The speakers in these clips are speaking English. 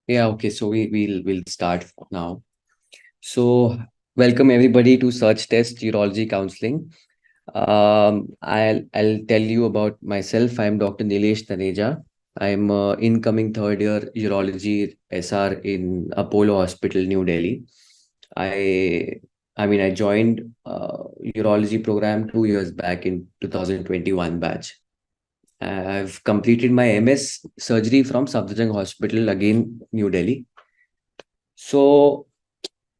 Yeah, okay. So we'll start now. So welcome everybody to Search Test Urology Counseling. I'll tell you about myself. I'm Dr. Nilesh Taneja. I'm incoming third year urology SR in Apollo Hospital, New Delhi. I I joined urology program 2 years back in 2021 batch. I've completed my MS surgery from Safdarjung Hospital again, New Delhi. So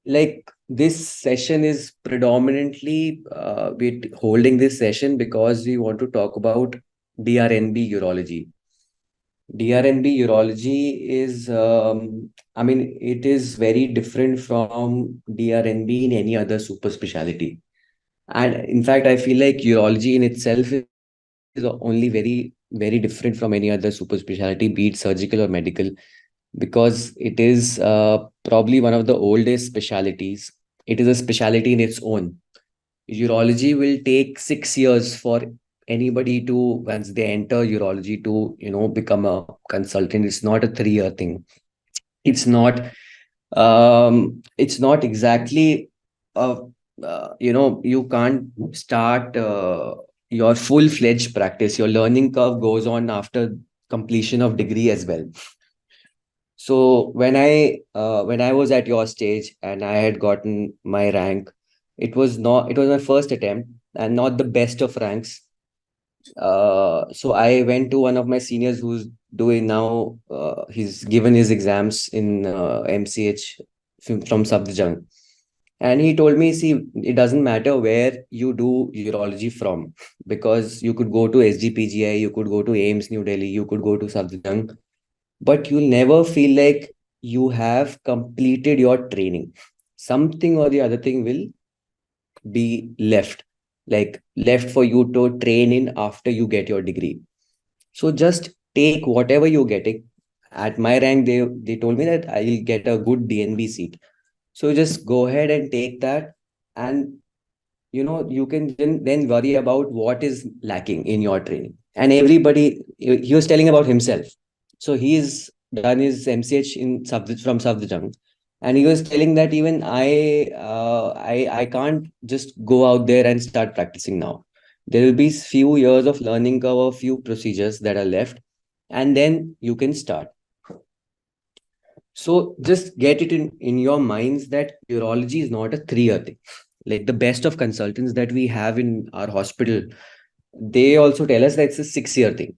like this session is predominantly we're holding this session because we want to talk about DRNB urology. DRNB urology is it is very different from DRNB in any other super specialty. And in fact, I feel like urology in itself is only very different from any other super specialty, be it surgical or medical, because it is probably one of the oldest specialities. It is a specialty in its own. Urology will take 6 years for anybody to, once they enter urology, to become a consultant. It's not a 3 year thing. It's not it's not exactly a you can't start your full-fledged practice. Your learning curve goes on after completion of degree as well. So when I was at your stage and I had gotten my rank, it was my first attempt and not the best of ranks. So I went to one of my seniors who's doing now. He's given his exams in MCH from Safdarjung, and he told me, see, it doesn't matter where you do urology from, because you could go to SGPGI, you could go to AIMS New Delhi, you could go to Safdarjung, but you'll never feel like you have completed your training. Something or the other thing will be left, like left for you to train in after you get your degree. So just take whatever you're getting. At my rank, they told me that I'll get a good DNB seat. So just go ahead and take that, and you can then worry about what is lacking in your training. And everybody, he was telling about himself. So he's done his MCH from Safdarjung, and he was telling that even I can't just go out there and start practicing now. There will be few years of learning curve, a few procedures that are left, and then you can start. So just get it in your minds that urology is not a 3 year thing. Like the best of consultants that we have in our hospital, they also tell us that it's a 6 year thing.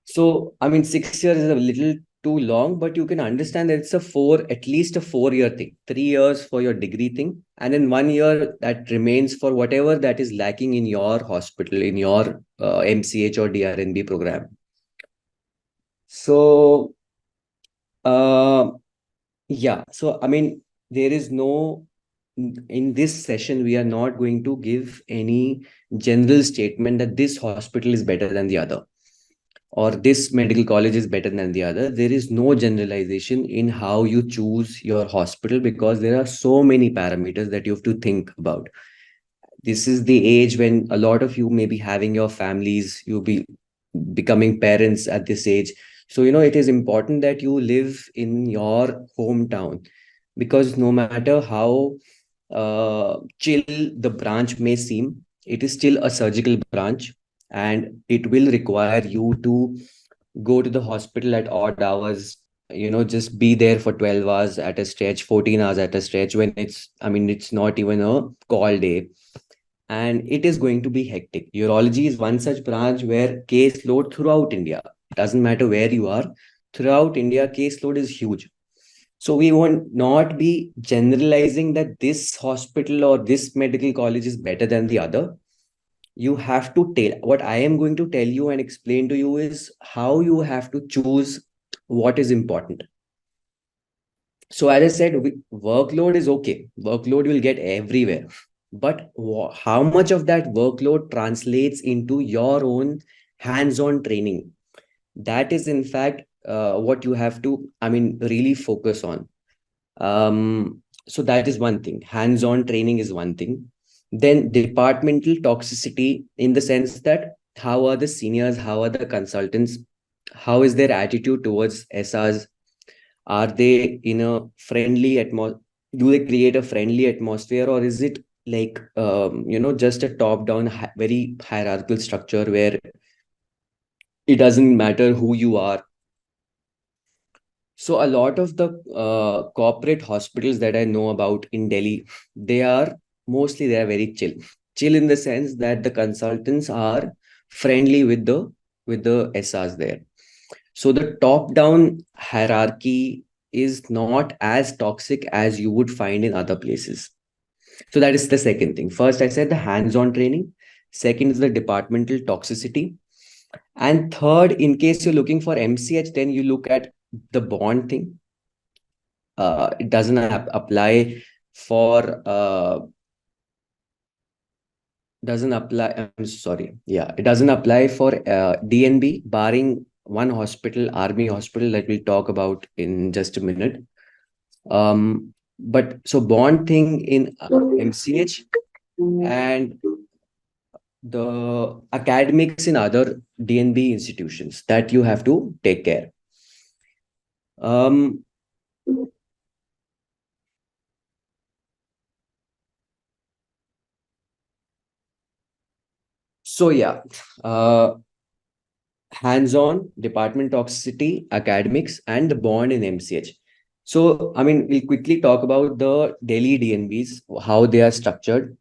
So, I mean, 6 years is a little too long, but you can understand that it's at least a 4 year thing, 3 years for your degree thing, and then 1 year that remains for whatever that is lacking in your hospital, in your MCH or DRNB program. So, uh, yeah, so I mean, there is no, in this session, we are not going to give any general statement that this hospital is better than the other, or this medical college is better than the other. There is no generalization in how you choose your hospital, because there are so many parameters that you have to think about. This is the age when a lot of you may be having your families, you'll be becoming parents at this age. So, it is important that you live in your hometown, because no matter how chill the branch may seem, it is still a surgical branch, and it will require you to go to the hospital at odd hours, just be there for 12 hours at a stretch, 14 hours at a stretch, when it's not even a call day, and it is going to be hectic. Urology is one such branch where caseload throughout India, doesn't matter where you are, throughout India, caseload is huge. So we won't not be generalizing that this hospital or this medical college is better than the other. You have to tell, what I am going to tell you and explain to you is how you have to choose what is important. So as I said, workload is okay. Workload you'll get everywhere. But how much of that workload translates into your own hands-on training? That is, in fact, what you have to, really focus on. So that is one thing. Hands-on training is one thing. Then departmental toxicity, in the sense that how are the seniors, how are the consultants, how is their attitude towards SRs? Are they in a friendly atmosphere? Do they create a friendly atmosphere, or is it like just a top down very hierarchical structure where it doesn't matter who you are? So a lot of the corporate hospitals that I know about in Delhi, they are very chill. Chill in the sense that the consultants are friendly with the SRs there. So the top-down hierarchy is not as toxic as you would find in other places. So that is the second thing. First, I said the hands-on training. Second is the departmental toxicity. And third, in case you're looking for MCH, then you look at the bond thing. It doesn't apply for doesn't apply. I'm sorry. Yeah, it doesn't apply for DNB, barring one hospital, Army hospital, that we'll talk about in just a minute. But so bond thing in MCH and the academics in other DNB institutions that you have to take care. Um, so yeah, uh, hands-on, department toxicity, academics, and the bond in MCH. So, I mean, we'll quickly talk about the Delhi DNBs, how they are structured.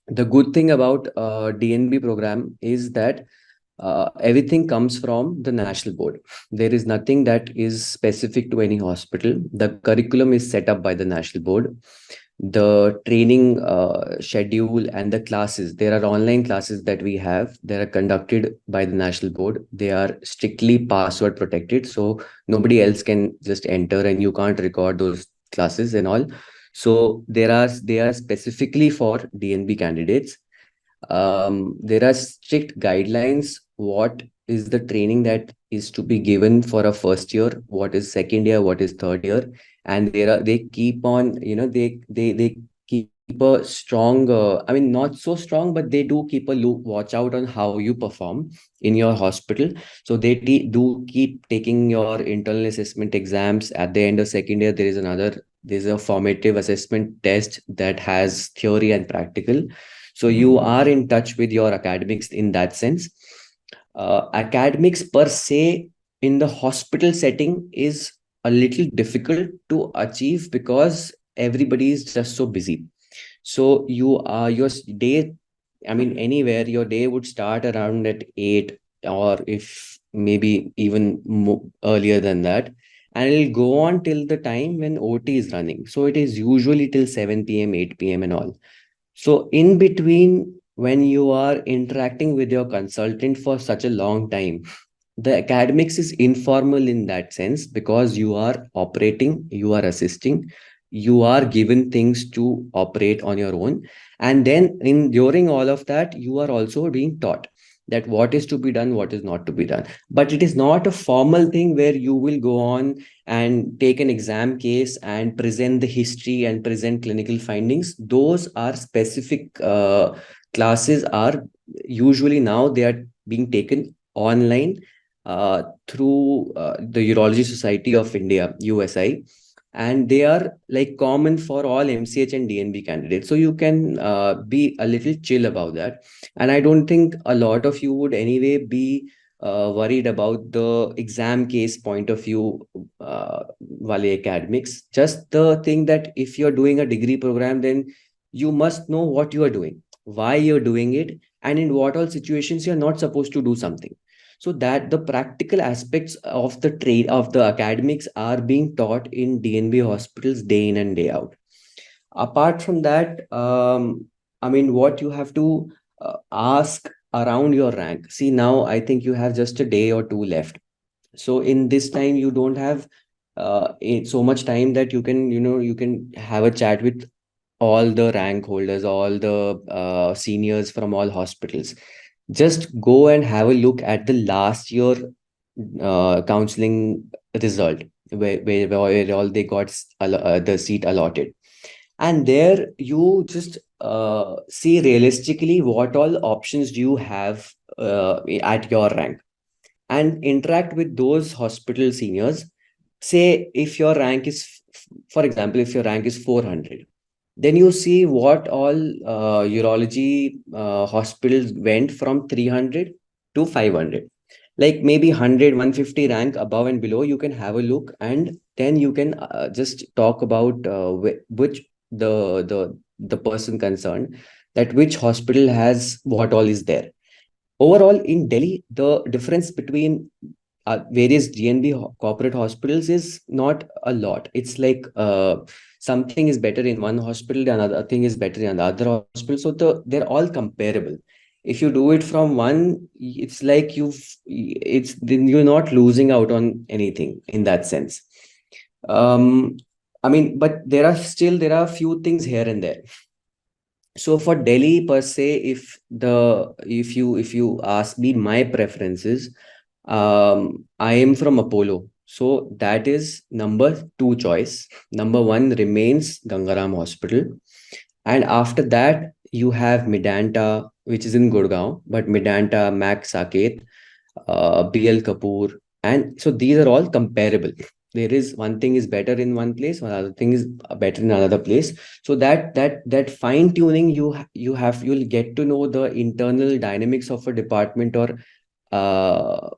The good thing about DNB program is that everything comes from the national board. There is nothing that is specific to any hospital. The curriculum is set up by the national board. The training schedule and the classes, there are online classes that we have, they are conducted by the national board. They are strictly password protected, so nobody else can just enter, and you can't record those classes and all. So they are specifically for DNB candidates. There are strict guidelines what is the training that is to be given for a first year, what is second year, what is third year. And they keep on, they keep a strong, I mean, not so strong, but they do keep a look, watch out on how you perform in your hospital. So they do keep taking your internal assessment exams. At the end of second year, there's a formative assessment test that has theory and practical. So you are in touch with your academics in that sense. Academics per se in the hospital setting is a little difficult to achieve because everybody is just so busy. So your day, I mean, anywhere your day would start around at 8, or if maybe even earlier than that. And it'll go on till the time when OT is running. So it is usually till 7 p.m., 8 p.m. and all. So, in between, when you are interacting with your consultant for such a long time, the academics is informal in that sense because you are operating, you are assisting, you are given things to operate on your own. And then, in during all of that, you are also being taught that what is to be done, what is not to be done. But it is not a formal thing where you will go on and take an exam case and present the history and present clinical findings. Those are specific classes are usually now they are being taken online through the Urology Society of India, USI, and they are like common for all MCH and DNB candidates. So you can be a little chill about that. And I don't think a lot of you would anyway be worried about the exam case point of view, Wale academics. Just the thing that if you're doing a degree program, then you must know what you are doing, why you're doing it, and in what all situations you're not supposed to do something. So that the practical aspects of the trade of the academics are being taught in DNB hospitals day in and day out. Apart from that, I mean, what you have to ask around your rank. See, now I think you have just a day or two left. So in this time, you don't have so much time that you can have a chat with all the rank holders, all the seniors from all hospitals. Just go and have a look at the last year counseling result, where all they got the seat allotted. And there you just see realistically what all options do you have at your rank, and interact with those hospital seniors. say if your rank is, for example, if your rank is 400, then you see what all urology hospitals went from 300 to 500. Like maybe 100, 150 rank above and below, you can have a look, and then you can just talk about which the person concerned, that which hospital has what all is there. Overall, in Delhi, the difference between various GNB corporate hospitals is not a lot. It's like something is better in one hospital, another thing is better in another hospital. So they're all comparable. If you do it from one, it's like it's then you're not losing out on anything in that sense. Um, I mean, but there are a few things here and there. So for Delhi per se, if you ask me my preferences, I am from Apollo. So that is number two choice. Number one remains Gangaram Hospital. And after that, you have Medanta, which is in Gurgaon, but Medanta, Max Saket, BL Kapoor. And so these are all comparable. There is one thing is better in one place, one other thing is better in another place. So that fine tuning you'll get to know the internal dynamics of a department, or uh,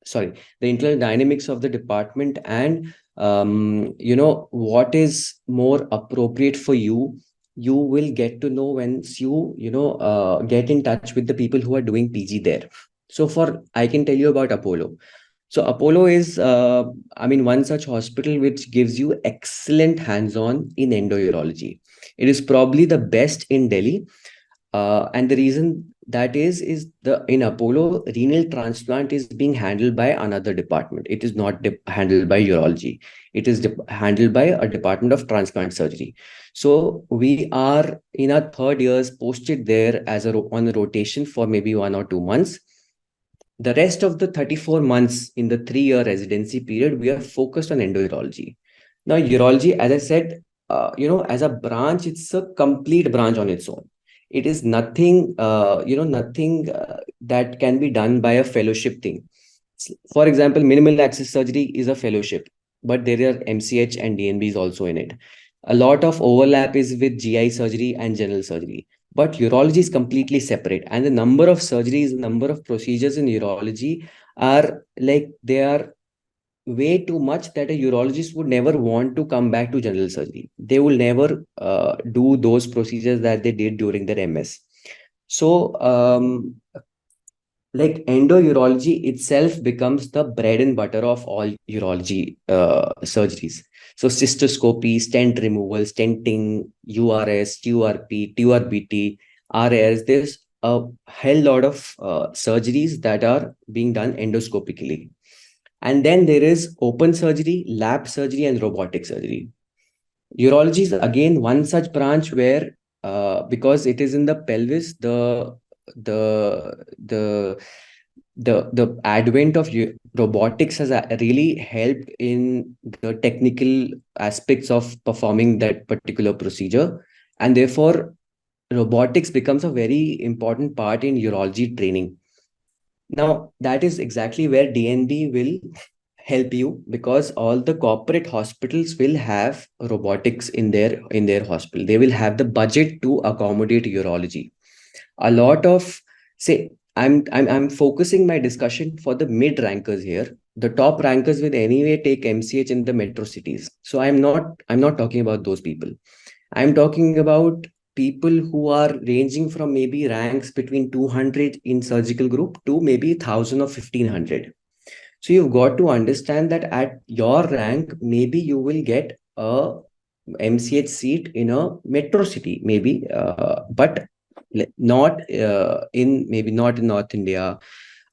sorry, the internal dynamics of the department, and what is more appropriate for you. You will get to know once you get in touch with the people who are doing PG there. So for I can tell you about Apollo. So Apollo is, I mean, one such hospital which gives you excellent hands-on in endourology. It is probably the best in Delhi, and the reason that is the in Apollo, renal transplant is being handled by another department. It is not handled by urology. It is handled by a department of transplant surgery. So we are in our third years posted there as on a rotation for maybe 1 or 2 months. The rest of the 34 months in the 3 year residency period, we are focused on endourology. Now, urology, as I said, as a branch, it's a complete branch on its own. It is nothing that can be done by a fellowship thing. For example, minimal access surgery is a fellowship, but there are MCH and DNBs also in it. A lot of overlap is with GI surgery and general surgery, but urology is completely separate. And the number of surgeries, number of procedures in urology are like they are way too much that a urologist would never want to come back to general surgery. They will never do those procedures that they did during their MS. So, like endourology itself becomes the bread and butter of all urology surgeries. So cystoscopy, stent removal, stenting, URS, TURP, TURBT, RAS, there's a hell lot of surgeries that are being done endoscopically. And then there is open surgery, lap surgery, and robotic surgery. Urology is again one such branch where, because it is in the pelvis, the the the advent of robotics has really helped in the technical aspects of performing that particular procedure, and therefore robotics becomes a very important part in urology training. Now, that is exactly where DNB will help you, because all the corporate hospitals will have robotics in their hospital. They will have the budget to accommodate urology. A lot of, say, I'm focusing my discussion for the mid rankers here. The top rankers will anyway take MCH in the metro cities. So I'm not talking about those people. I'm talking about people who are ranging from maybe ranks between 200 in surgical group to maybe 1000 or 1500. So you've got to understand that at your rank, maybe you will get a MCH seat in a metro city, maybe, but not in maybe not in North India,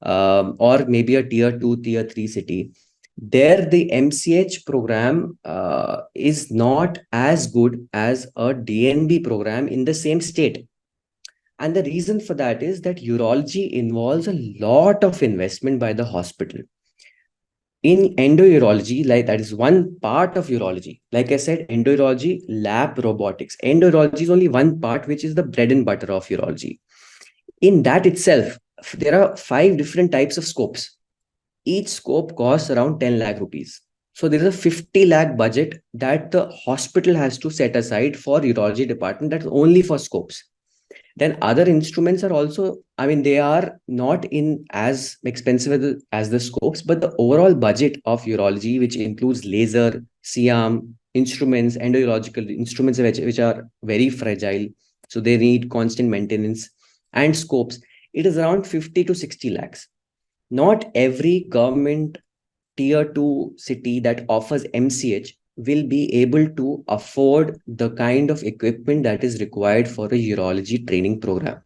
or maybe a tier two, tier three city. There, the MCH program is not as good as a DNB program in the same state. And the reason for that is that urology involves a lot of investment by the hospital. In endourology, like that is one part of urology. Like I said, endourology, lab robotics. Endourology is only one part, which is the bread and butter of urology. In that itself, there are 5 different types of scopes. each scope costs around 10 lakh rupees. So there is a 50 lakh budget that the hospital has to set aside for urology department. That's only for scopes. Then other instruments are also, I mean, they are not in as expensive as the scopes, but the overall budget of urology, which includes laser, C-arm, instruments, endourological instruments, which are very fragile. So they need constant maintenance, and scopes. It is around 50 to 60 lakhs. Not every government tier 2 city that offers MCH will be able to afford the kind of equipment that is required for a urology training program.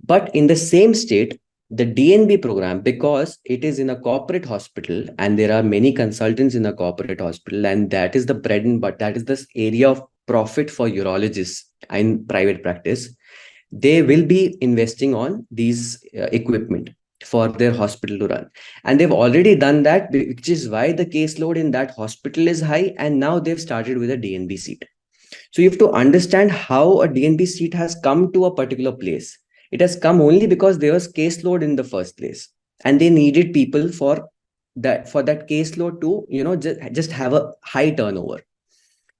But in the same state, the DNB program, because it is in a corporate hospital and there are many consultants in a corporate hospital, and that is the bread and butter, that is the area of profit for urologists in private practice, they will be investing on these equipment for their hospital to run. And they've already done that, which is why the caseload in that hospital is high. And now they've started with a DNB seat. So you have to understand how a DNB seat has come to a particular place. It has come only because there was caseload in the first place, and they needed people for that caseload to just have a high turnover.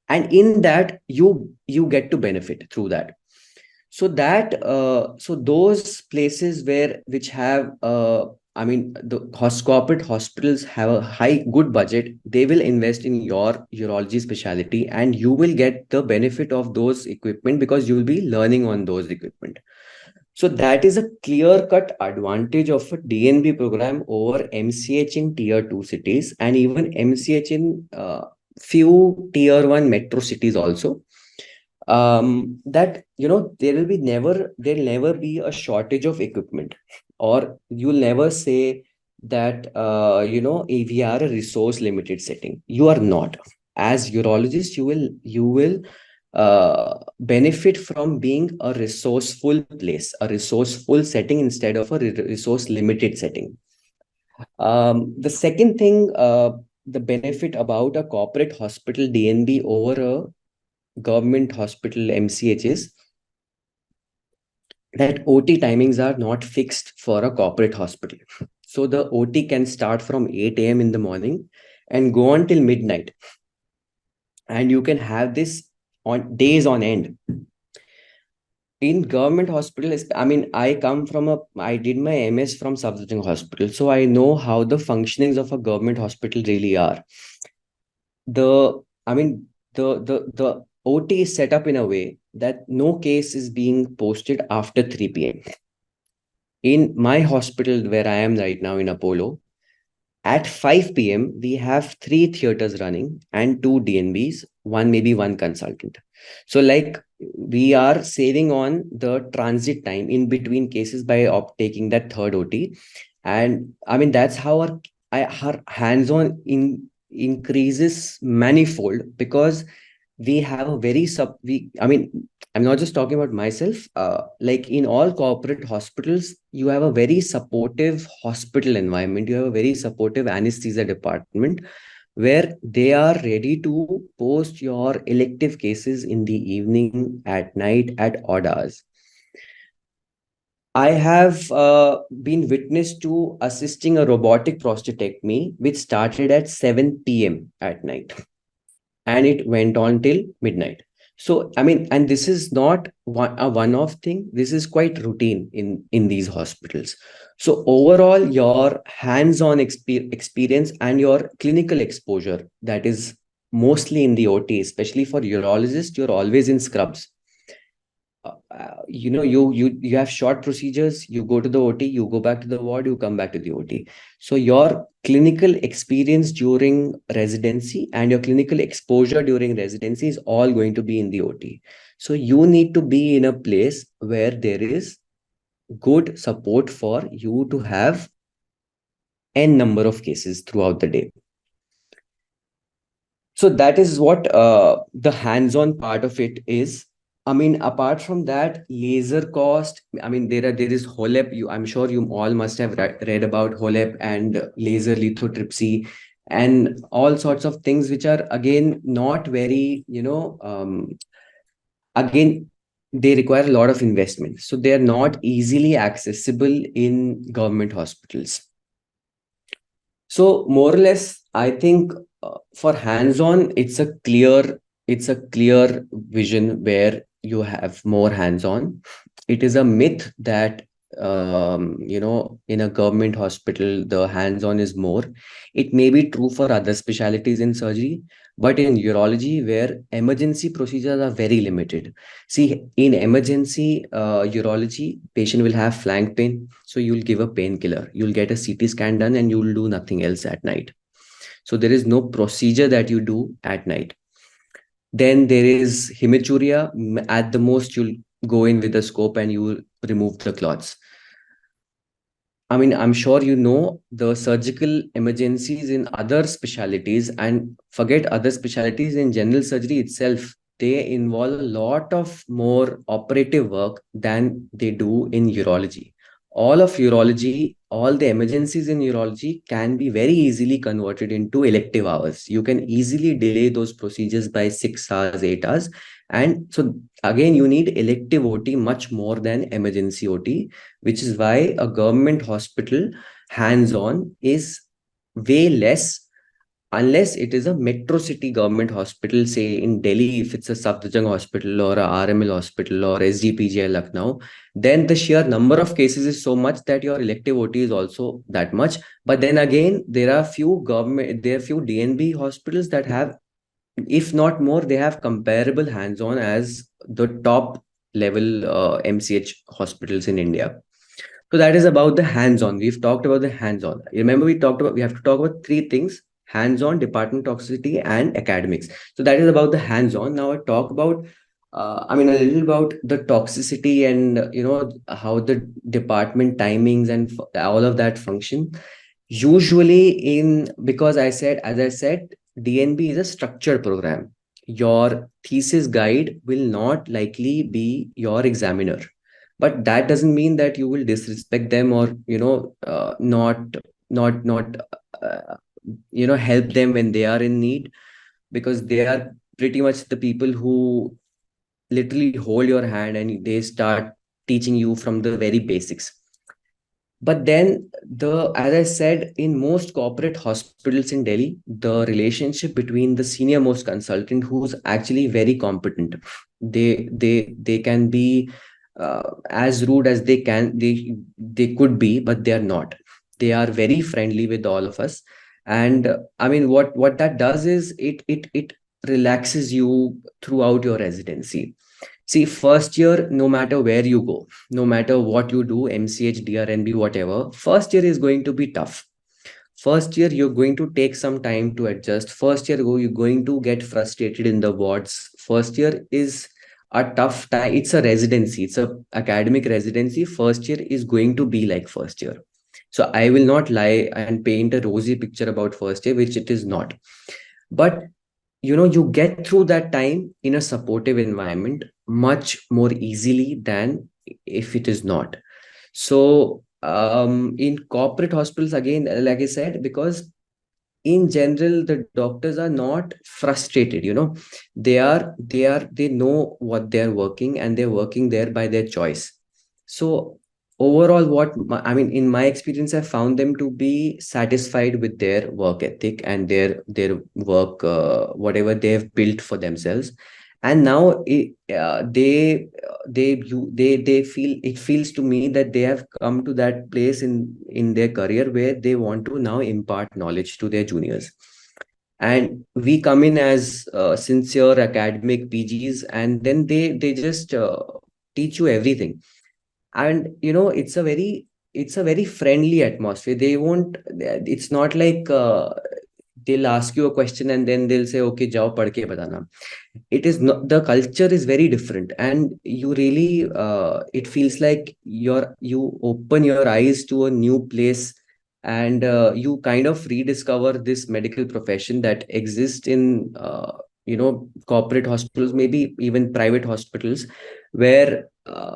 And in that, you get to benefit through that. So those places which have I mean, the corporate hospitals have a high good budget, they will invest in your urology specialty, and you will get the benefit of those equipment because you will be learning on those equipment. So that is a clear cut advantage of a DNB program over MCH in tier 2 cities, and even MCH in few tier 1 metro cities also. That there'll never be a shortage of equipment, or you'll never say that we are a resource limited setting. You are not. As urologists, you will benefit from being a resourceful place, a resourceful setting instead of a resource limited setting. The second thing, the benefit about a corporate hospital DNB over a government hospital MCH is that OT timings are not fixed for a corporate hospital. So the OT can start from 8 a.m. in the morning and go on till midnight. And you can have this on days on end. In government hospital, I mean, I did my MS from Safdarjung Hospital. So I know how the functionings of a government hospital really are. I mean, the OT is set up in a way that no case is being posted after 3 p.m. In my hospital where I am right now in Apollo, at 5 p.m., we have three theaters running and two DNBs, maybe one consultant. So, like, we are saving on the transit time in between cases by taking that third OT. And I mean, that's how our hands-on increases manifold, because we have a very I mean, I'm not just talking about myself. Like, in all corporate hospitals, you have a very supportive hospital environment. You have a very supportive anesthesia department where they are ready to post your elective cases in the evening, at night, at odd hours. I have been witness to assisting a robotic prostatectomy, which started at 7 p.m. at night, and it went on till midnight. So I mean, and this is not a one-off thing. This is quite routine in these hospitals. So overall, your hands-on experience and your clinical exposure, that is mostly in the OT, especially for urologists, you're always in scrubs. You have short procedures, you go to the OT, you go back to the ward, you come back to the OT. So your clinical experience during residency and your clinical exposure during residency is all going to be in the OT. So you need to be in a place where there is good support for you to have n number of cases throughout the day. So that is what the hands-on part of it is. I mean, apart from that, laser cost. I mean, there is HOLEP. I'm sure you all must have read about HOLEP and laser lithotripsy and all sorts of things, which are again not very, again, they require a lot of investment. So they are not easily accessible in government hospitals. So more or less, I think for hands-on, it's a clear vision where you have more hands-on. It is a myth that in a government hospital the hands-on is more. It may be true for other specialties in surgery, but in urology, where emergency procedures are very limited. See, in emergency urology, patient will have flank pain, so you'll give a painkiller. You'll get a CT scan done, and you'll do nothing else at night. So there is no procedure that you do at night. Then there is hematuria. At the most, you'll go in with a scope and you will remove the clots. I mean, I'm sure you know the surgical emergencies in other specialties, and forget other specialties in general surgery itself. They involve a lot of more operative work than they do in urology. All of urology, all the emergencies in urology can be very easily converted into elective hours. You can easily delay those procedures by 6 hours, 8 hours. And so, again, you need elective OT much more than emergency OT, which is why a government hospital hands-on is way less, unless it is a metro city government hospital, say in Delhi, if it's a Safdarjung hospital or a RML hospital or SGPGI Lucknow, then the sheer number of cases is so much that your elective OT is also that much. But then again, there are few DNB hospitals that have, if not more, they have comparable hands-on as the top level MCH hospitals in India. So that is about the hands-on. We've talked about the hands-on. Remember, we have to talk about three things: hands-on, department toxicity, and academics. So that is about the hands-on. Now I talk about, a little about the toxicity and how the department timings and all of that function. Usually, because as I said, DNB is a structured program. Your thesis guide will not likely be your examiner, but that doesn't mean that you will disrespect them or not help them when they are in need, because they are pretty much the people who literally hold your hand and they start teaching you from the very basics. But then, as I said, in most corporate hospitals in Delhi, the relationship between the senior most consultant, who's actually very competent, they can be as rude as they could be, but they are not. They are very friendly with all of us, and what that does is it relaxes you throughout your residency. See, first year, no matter where you go, no matter what you do, MCH, DRNB, whatever, first year is going to be tough. First year, you're going to take some time to adjust. First year, you're going to get frustrated in the wards. First year is a tough time. It's a residency, it's a academic residency. First year is going to be like first year. So I will not lie and paint a rosy picture about first year, which it is not. But you get through that time in a supportive environment much more easily than if it is not. So in corporate hospitals, again, like I said, because in general the doctors are not frustrated, they know what they're working, and they're working there by their choice. So overall, in my experience, I found them to be satisfied with their work ethic and their work, whatever they've built for themselves. And now they feel, it feels to me that they have come to that place in their career where they want to now impart knowledge to their juniors. And we come in as sincere academic PGs, and then they just teach you everything. And it's a very friendly atmosphere. They won't It's not like they'll ask you a question and then they'll say, okay, jao pad ke batana. It is not, the culture is very different, and you really it feels like you open your eyes to a new place, and you kind of rediscover this medical profession that exists in corporate hospitals, maybe even private hospitals, where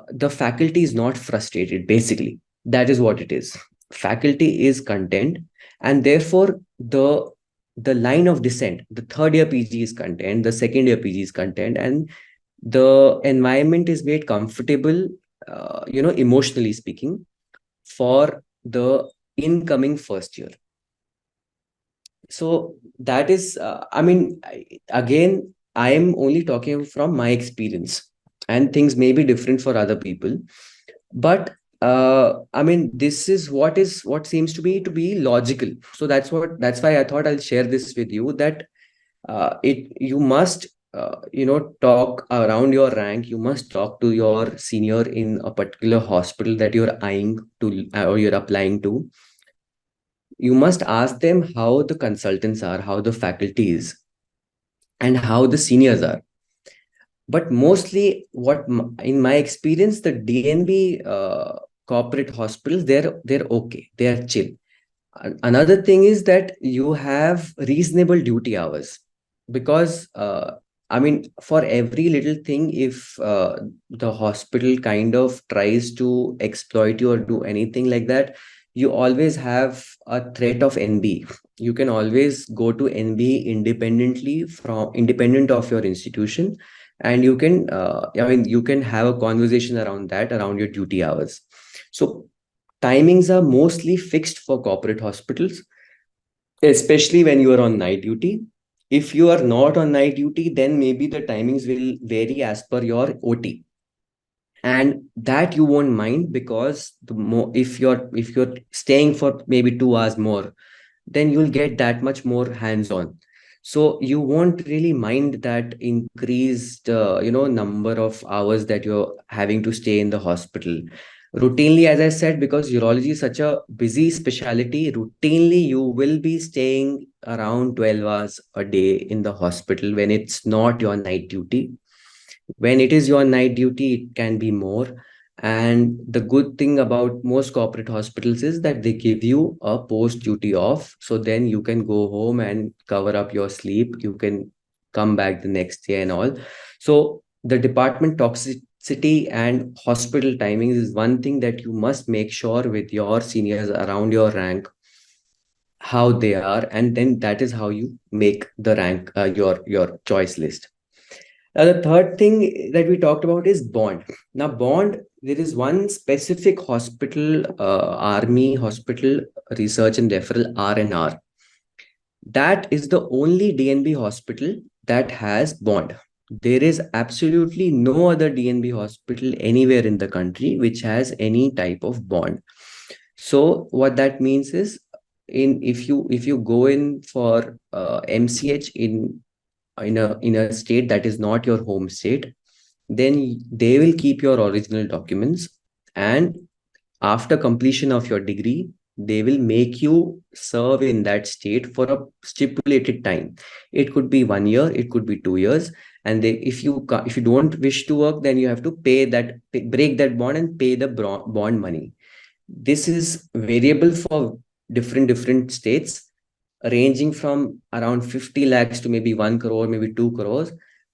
the faculty is not frustrated. Basically, that is what it is. Faculty is content, and therefore the line of descent, the third year PG is content, the second year PG is content, and the environment is made comfortable, emotionally speaking, for the incoming first year. So that is, again, I am only talking from my experience, and things may be different for other people. But this is what seems to be logical. So that's why I thought I'll share this with you, that it you must talk around your rank. You must talk to your senior in a particular hospital that you're eyeing to, or you're applying to. You must ask them how the consultants are, how the faculty is, and how the seniors are. But mostly, in my experience, the DNB corporate hospitals, they're okay, they are chill. Another thing is that you have reasonable duty hours, because for every little thing, if the hospital kind of tries to exploit you or do anything like that, you always have a threat of NB. You can always go to NB independent of your institution, and you can you can have a conversation around that, around your duty hours. So timings are mostly fixed for corporate hospitals, especially when you are on night duty. If you are not on night duty, then maybe the timings will vary as per your OT. And that you won't mind, because the more, if you're staying for maybe 2 hours more, then you'll get that much more hands on. So you won't really mind that increased number of hours that you're having to stay in the hospital routinely. As I said, because urology is such a busy specialty, routinely you will be staying around 12 hours a day in the hospital when it's not your night duty. When it is your night duty, it can be more. And the good thing about most corporate hospitals is that they give you a post duty off. So then you can go home and cover up your sleep. You can come back the next day and all. So the department toxicity and hospital timings is one thing that you must make sure with your seniors around your rank, how they are. And then that is how you make the rank, your choice list. Now, the third thing that we talked about is bond. Now, bond, there is one specific hospital, Army Hospital Research and Referral, R&R. That is the only DNB hospital that has bond. There is absolutely no other DNB hospital anywhere in the country which has any type of bond. So what that means is, if you go in for MCH in a state that is not your home state, then they will keep your original documents, and after completion of your degree, they will make you serve in that state for a stipulated time. It could be 1 year, it could be 2 years. And if you don't wish to work, then you have to break that bond and pay the bond money. This is variable for different states, ranging from around 50 lakhs to maybe 1 crore, maybe 2 crores.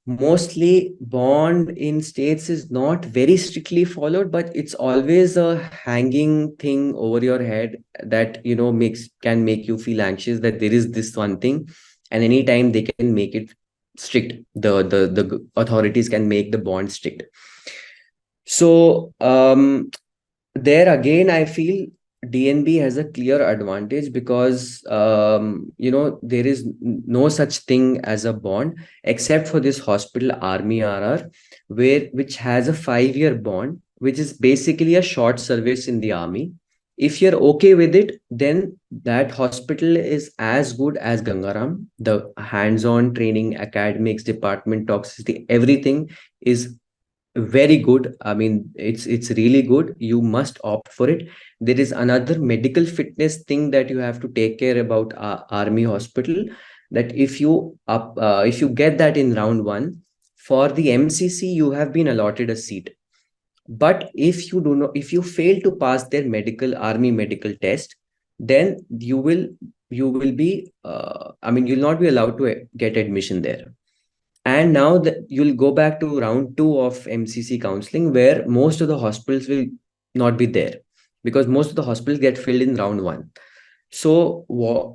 Mostly bond in states is not very strictly followed, but it's always a hanging thing over your head that can make you feel anxious, that there is this one thing, and anytime they can make it strict. The authorities can make the bond strict. So there again, I feel DNB has a clear advantage, because there is no such thing as a bond, except for this hospital Army RR, which has a 5-year bond, which is basically a short service in the army. If you're okay with it, then that hospital is as good as Gangaram. The hands-on training, academics, department, toxicity, everything is very good. It's really good. You must opt for it. There is another medical fitness thing that you have to take care about, Army Hospital, that if you get that in round one, for the MCC you have been allotted a seat. But if you fail to pass their army medical test, then you will be you'll not be allowed to get admission there. And now you'll go back to round two of MCC counseling, where most of the hospitals will not be there, because most of the hospitals get filled in round one. So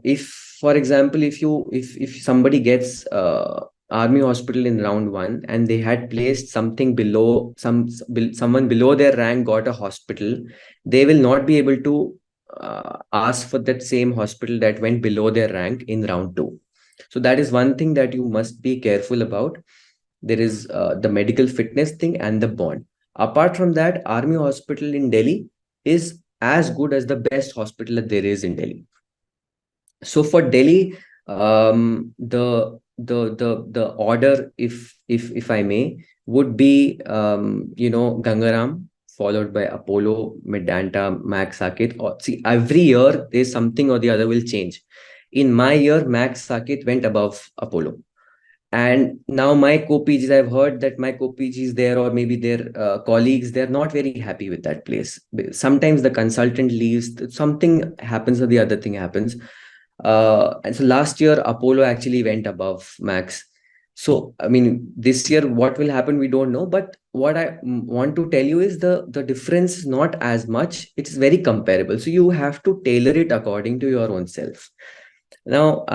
if, for example, if somebody gets army hospital in round one, and they had placed something below, someone below their rank got a hospital, they will not be able to ask for that same hospital that went below their rank in round two. So that is one thing that you must be careful about. There is the medical fitness thing and the bond. Apart from that, Army Hospital in Delhi is as good as the best hospital that there is in Delhi. So for Delhi, the order, if I may, would be Gangaram, followed by Apollo, Medanta, Max Sakit. Or see, every year there's something or the other will change. In my year, Max Sakit went above Apollo. And now my co-PGs, I've heard that my co-PGs there, or maybe their colleagues, they're not very happy with that place. Sometimes the consultant leaves, something happens or the other thing happens. And so last year, Apollo actually went above Max. So, I mean, this year, what will happen, we don't know. But what I want to tell you is the difference is not as much. It's very comparable. So you have to tailor it according to your own self. Now,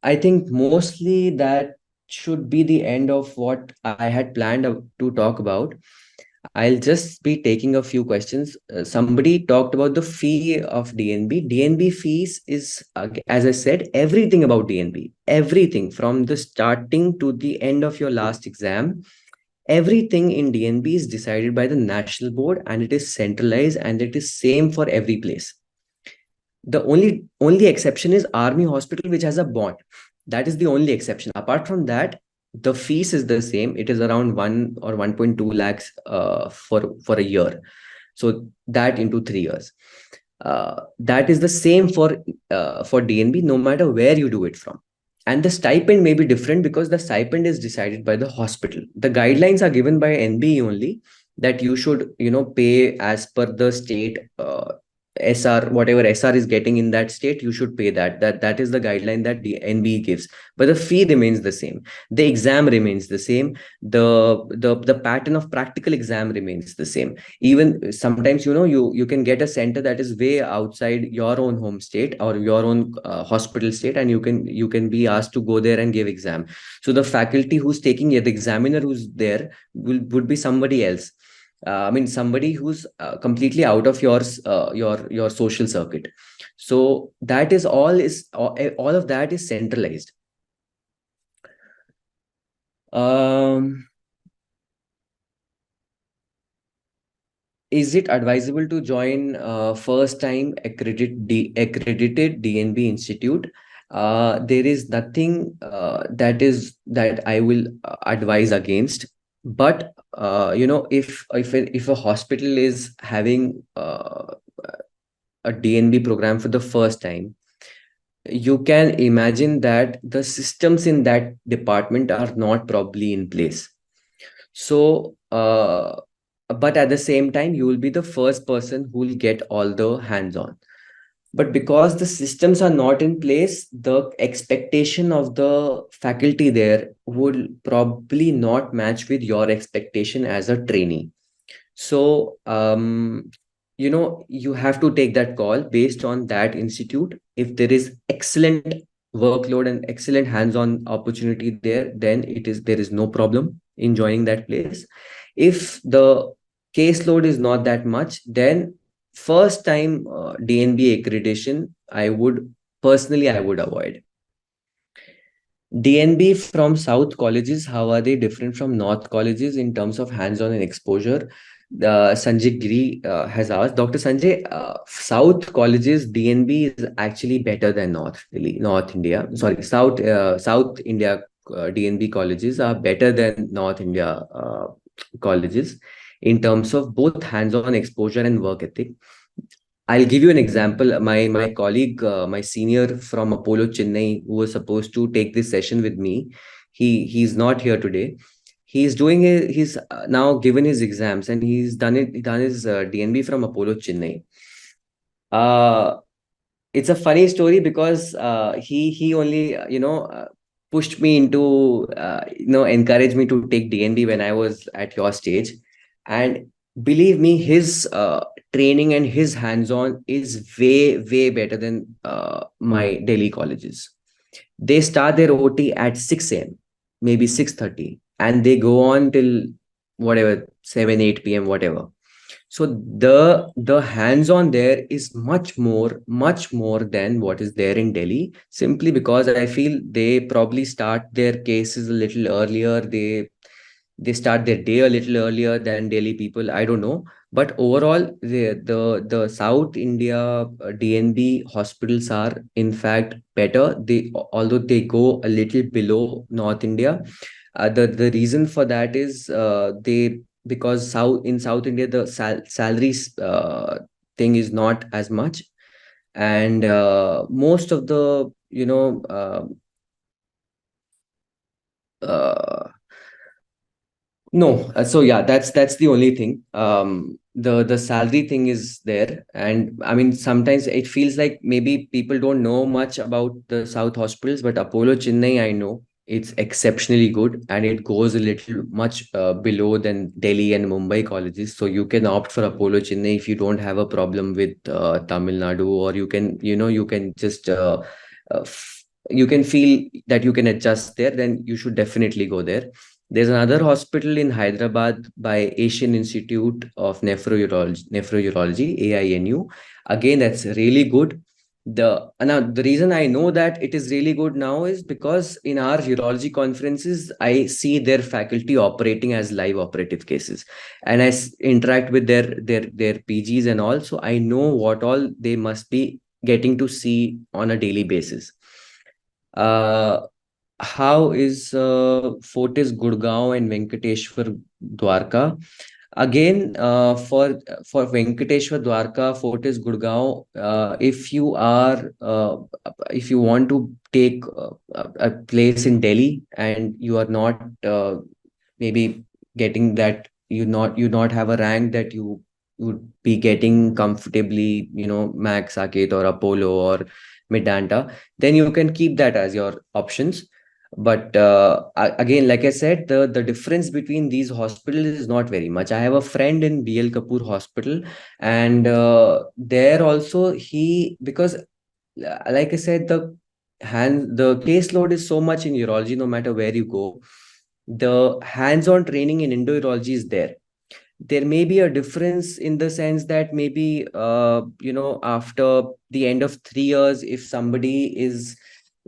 I think mostly that should be the end of what I had planned to talk about. I'll just be taking a few questions. Somebody talked about the fee of DNB. DNB fees is, as I said, everything about DNB, everything from the starting to the end of your last exam. Everything in DNB is decided by the national board, and it is centralized, and it is same for every place. The only exception is Army Hospital, which has a bond. That is the only exception. Apart from that, the fees is the same. It is around 1 or 1.2 lakhs for a year. So that into 3 years. That is the same for DNB, no matter where you do it from. And the stipend may be different because the stipend is decided by the hospital. The guidelines are given by NBE only, that you should pay as per the state SR, whatever SR is getting in that state, you should pay that. That is the guideline that the NBE gives. But the fee remains the same. The exam remains the same. The pattern of practical exam remains the same. Even sometimes, you can get a center that is way outside your own home state or your own hospital state, and you can be asked to go there and give exam. So the faculty who's taking it, the examiner who's there, would be somebody else. I mean, somebody who's completely out of your social circuit. So that is all of that is centralized. Is it advisable to join first time accredited DNB institute? There is nothing that I will advise against. But if a hospital is having a DNB program for the first time, you can imagine that the systems in that department are not probably in place. So, but at the same time, you will be the first person who will get all the hands-on. But because the systems are not in place, the expectation of the faculty there would probably not match with your expectation as a trainee. So, you have to take that call based on that institute. If there is excellent workload and excellent hands-on opportunity there, then there is no problem in joining that place. If the caseload is not that much, then first time DNB accreditation, I would avoid. DNB from South colleges, how are they different from North colleges in terms of hands-on and exposure? Sanjay Giri has asked. Dr. Sanjay, South colleges DNB is actually better than North India. Sorry, South India DNB colleges are better than North India colleges in terms of both hands-on exposure and work ethic. I'll give you an example. My colleague, my senior from Apollo Chennai, who was supposed to take this session with me, he's not here today. He's now given his exams, and he's done his DNB from Apollo Chennai. It's a funny story because he only pushed me into encouraged me to take DNB when I was at your stage. And believe me, his training and his hands-on is way better than my Delhi colleges. They start their OT at 6 a.m., maybe 6:30, and they go on till whatever, 7 8 p.m., whatever. So the hands-on there is much more than what is there in Delhi, simply because I feel they probably start their cases a little earlier. They start their day a little earlier than Delhi people. I don't know, but overall, the South India DNB hospitals are in fact better. They, although they go a little below North India, the reason for that is they, because South India the salaries thing is not as much, and most of the uh, no, so yeah, that's the only thing. The salary thing is there, and I mean sometimes it feels like maybe people don't know much about the South hospitals, but Apollo Chennai, I know it's exceptionally good, and it goes a little much below than Delhi and Mumbai colleges. So you can opt for Apollo Chennai if you don't have a problem with Tamil Nadu, or you can just uh, f- you can feel that you can adjust there. Then you should definitely go there. There's another hospital in Hyderabad by Asian Institute of Nephrology, AINU. Again, that's really good. The reason I know that it is really good now is because in our urology conferences, I see their faculty operating as live operative cases, and interact with their PGs and all. So I know what all they must be getting to see on a daily basis. Uh, how is Fortis Gurgaon and Venkateshwar Dwarka? Again, for Venkateshwar Dwarka, Fortis Gurgaon, if you want to take a place in Delhi and you are not maybe getting that, you not have a rank that you would be getting comfortably, Max Saket or Apollo or Medanta, then you can keep that as your options. But again, like I said, the difference between these hospitals is not very much. I have a friend in BL Kapoor Hospital, and there also because like I said, the caseload is so much in urology. No matter where you go, the hands-on training in endourology is there. There may be a difference in the sense that maybe after the end of 3 years, if somebody is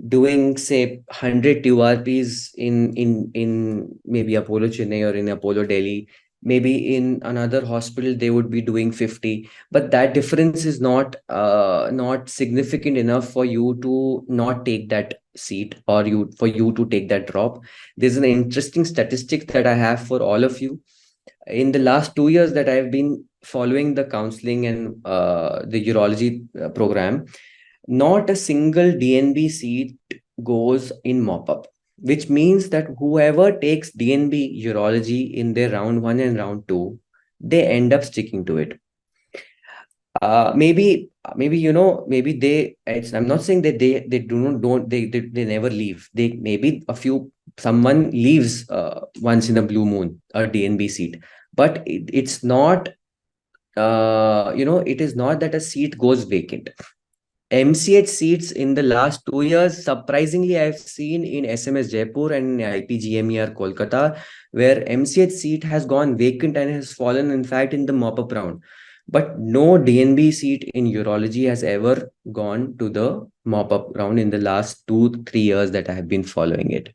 doing say 100 TURPs in maybe Apollo Chennai or in Apollo Delhi, maybe in another hospital they would be doing 50, but that difference is not significant enough for you to not take that seat, or you to take that drop. There's an interesting statistic that I have for all of you. In the last 2 years that I've been following the counseling and the urology program, not a single DNB seat goes in Mop-up, which means that whoever takes DNB urology in their round one and round two, they end up sticking to it. Maybe maybe I'm not saying that they do not don't they never leave. They maybe someone leaves once in a blue moon, a DNB seat, but it's not it is not that a seat goes vacant. MCH seats in the last 2 years, surprisingly, I've seen in SMS Jaipur and IPGMER Kolkata, where MCH seat has gone vacant and has fallen, in fact, in the mop-up round. But no DNB seat in urology has ever gone to the mop-up round in the last 2, 3 years that I have been following it.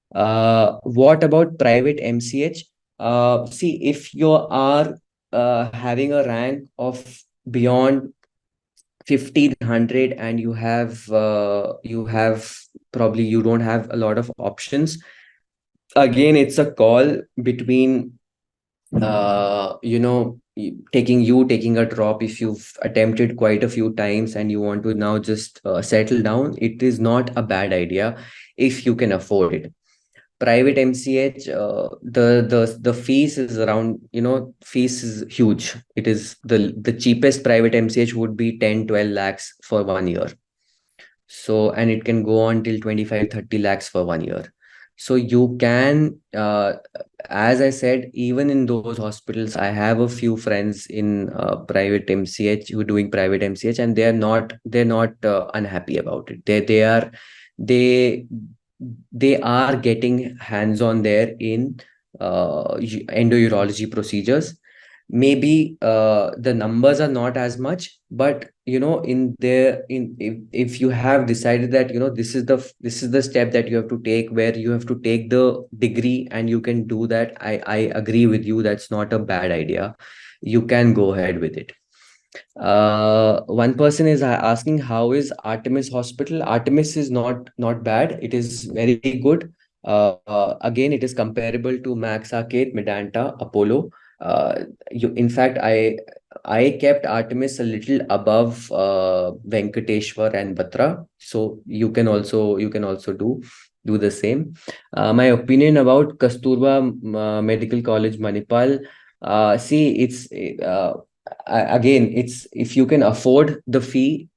What about private MCH? See, if you are having a rank of beyond 1500, and you have probably you don't have a lot of options. Again, it's a call between taking a drop. If you've attempted quite a few times and you want to now just settle down, it is not a bad idea if you can afford it. Private MCH, the fees is around, fees is huge. It is the cheapest private MCH would be 10-12 lakhs for 1 year. So, and it can go on till 25-30 lakhs for 1 year. So you can, as I said, even in those hospitals, I have a few friends in private MCH who are doing private MCH, and they're not unhappy about it. They they are getting hands on there in endourology procedures. maybe the numbers are not as much, but in there, if you have decided that this is the step that you have to take, where you have to take the degree and you can do that, I agree with you, that's not a bad idea. You can go ahead with it. One person is asking, how is Artemis Hospital? Artemis is not bad. It is very good. Again, it is comparable to Max Arcade, Medanta, Apollo. In fact, I kept Artemis a little above Venkateshwar and Batra, so you can also do the same. My opinion about Kasturba Medical College, Manipal. See, again, it's if you can afford the fee,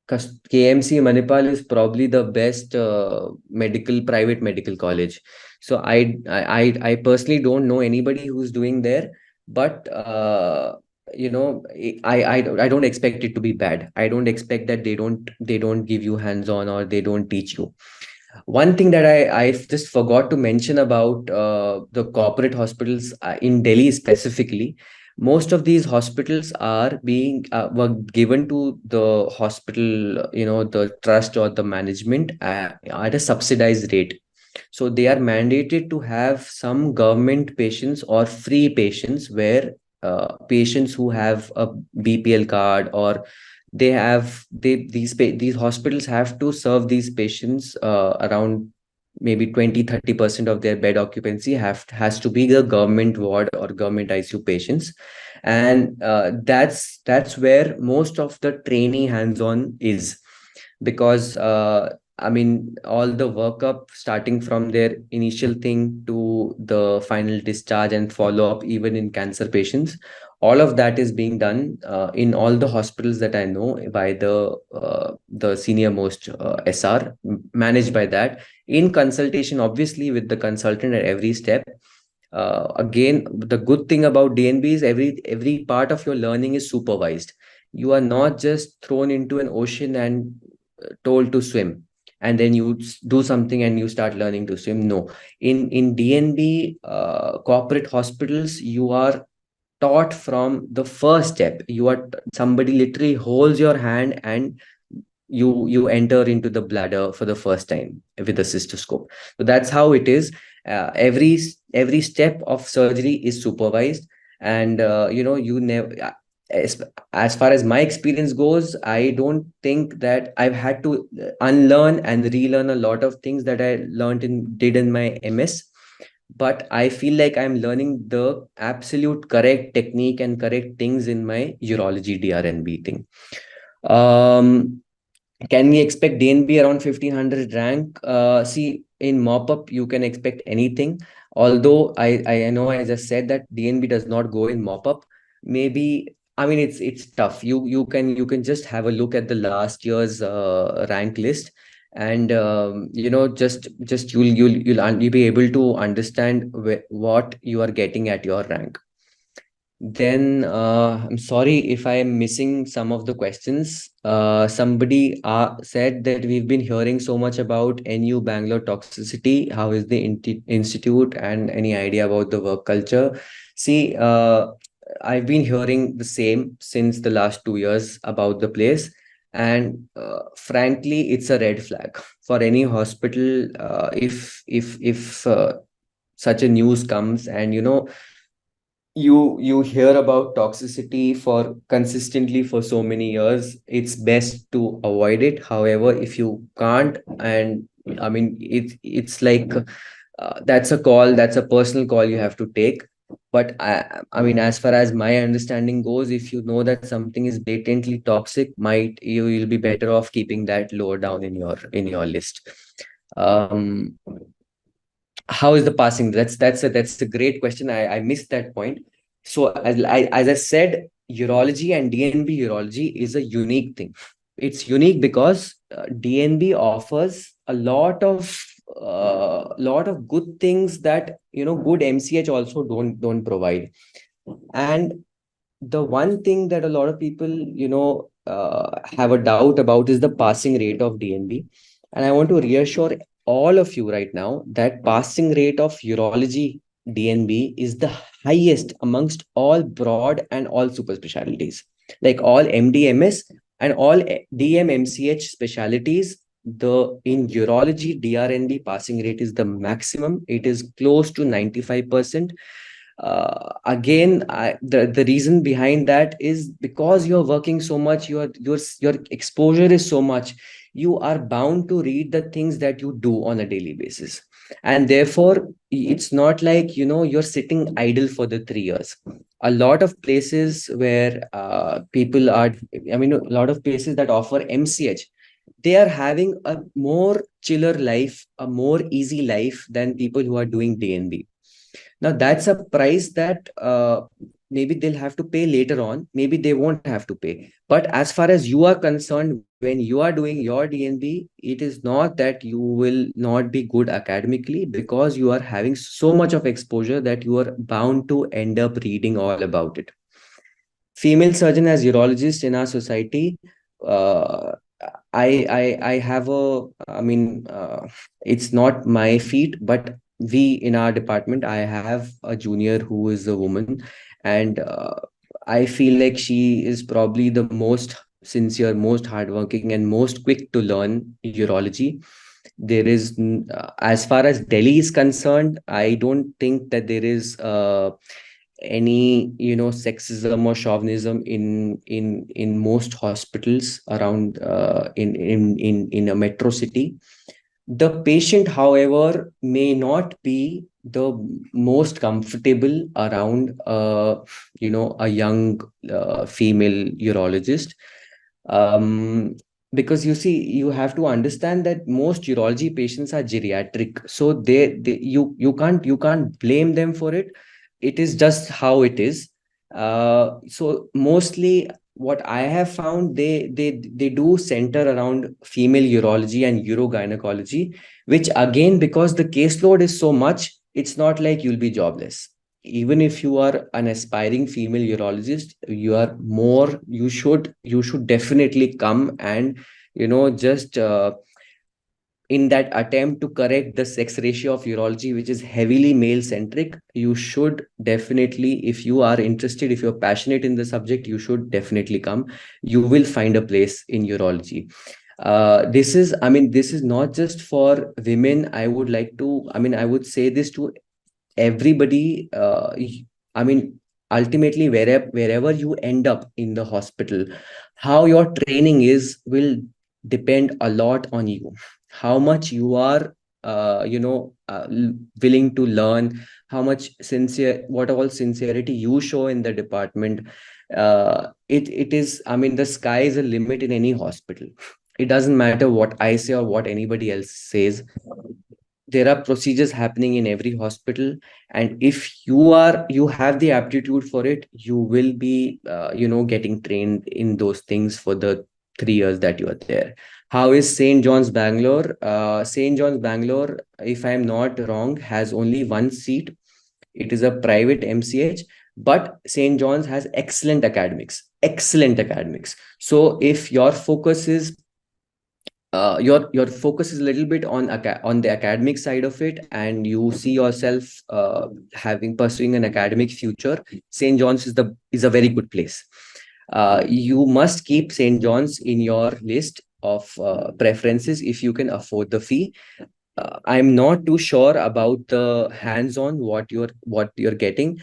KMC Manipal is probably the best private medical college. So I personally don't know anybody who's doing there, but I don't expect it to be bad. I don't expect that they don't give you hands on, or they don't teach you. One thing that I just forgot to mention about the corporate hospitals in Delhi specifically, most of these hospitals are being were given to the hospital, the trust or the management at a subsidized rate. So they are mandated to have some government patients or free patients, where patients who have a BPL card, or these hospitals have to serve these patients around maybe 20-30% of their bed occupancy has to be the government ward or government ICU patients. And that's where most of the training hands-on is, because I mean, all the workup, starting from their initial thing to the final discharge and follow up, even in cancer patients, all of that is being done in all the hospitals that I know by the senior most SR, managed by that, in consultation, obviously, with the consultant at every step. Again, the good thing about DNB is every part of your learning is supervised. You are not just thrown into an ocean and told to swim, and then you do something and you start learning to swim. No, in DNB corporate hospitals, you are taught from the first step. Somebody literally holds your hand, and you enter into the bladder for the first time with a cystoscope. So that's how it is. Every step of surgery is supervised, and you never as, as far as my experience goes, I don't think that I've had to unlearn and relearn a lot of things that I did in my MS. But I feel like I'm learning the absolute correct technique and correct things in my urology DRNB thing. um can we expect DNB around 1500 rank? See, in Mop-up, you can expect anything. Although I know I just said that DNB does not go in Mop-up. Maybe, I mean, it's tough. You can just have a look at the last year's rank list, and just you'll be able to understand what you are getting at your rank. Then I'm sorry if I am missing some of the questions. Somebody said that we've been hearing so much about NU Bangalore toxicity. How is the institute, and any idea about the work culture? See, I've been hearing the same since the last 2 years about the place. And frankly, it's a red flag for any hospital. If such a news comes, and you hear about toxicity for consistently for so many years, it's best to avoid it. However, if you can't, and I mean, it's like that's a personal call you have to take. But I mean, as far as my understanding goes, if you know that something is blatantly toxic, you'll be better off keeping that lower down in your list. um how is the passing? That's a great question. I missed that point. So as I said, urology and DNB urology is a unique thing. It's unique because DNB offers a lot of good things that good MCH also don't provide. And the one thing that a lot of people have a doubt about is the passing rate of DNB. And I want to reassure all of you right now that passing rate of urology DNB is the highest amongst all broad and all super specialties, like all MDMS and all DMMCH specialties. The in urology, DRNB passing rate is the maximum. It is close to 95%. Again, the reason behind that is because you're working so much, your exposure is so much, you are bound to read the things that you do on a daily basis, and therefore it's not like, you're sitting idle for the 3 years. A lot of places where people are, I mean, a lot of places that offer MCH, they are having a more chiller life, a more easy life than people who are doing DNB. Now that's a price that maybe they'll have to pay later on. Maybe they won't have to pay. But as far as you are concerned, when you are doing your DNB, it is not that you will not be good academically, because you are having so much of exposure that you are bound to end up reading all about it. Female surgeon as urologist in our society, uh, I have a, I mean, it's not my feat, but we in our department, I have a junior who is a woman, and I feel like she is probably the most sincere, most hardworking, and most quick to learn urology. There is, as far as Delhi is concerned, I don't think that there is any, sexism or chauvinism in most hospitals around, in a metro city. The patient, however, may not be the most comfortable around, a young female urologist. um, because you see, you have to understand that most urology patients are geriatric, so you can't blame them for it. It is just how it is. So mostly what I have found, they do center around female urology and urogynecology, which again, because the caseload is so much, it's not like you'll be jobless. Even if you are an aspiring female urologist, you should definitely come and, just in that attempt to correct the sex ratio of urology, which is heavily male centric. You should definitely, if you are interested, if you're passionate in the subject, you should definitely come. You will find a place in urology. This is not just for women. I would say this to everybody. I mean, ultimately, wherever you end up in the hospital, how your training is will depend a lot on you. How much you are, willing to learn, how much sincere, what all sincerity you show in the department. It is, I mean, the sky is a limit in any hospital. It doesn't matter what I say or what anybody else says. There are procedures happening in every hospital, and if you have the aptitude for it, you will be, getting trained in those things for the 3 years that you are there. How is St. John's Bangalore? St. John's Bangalore, if I'm not wrong, has only one seat. It is a private MCH, but St. John's has excellent academics. So if your focus is a little bit on the academic side of it, and you see yourself having pursuing an academic future, St. John's is a very good place. You must keep St. John's in your list of preferences if you can afford the fee. I'm not too sure about the hands-on what you're getting.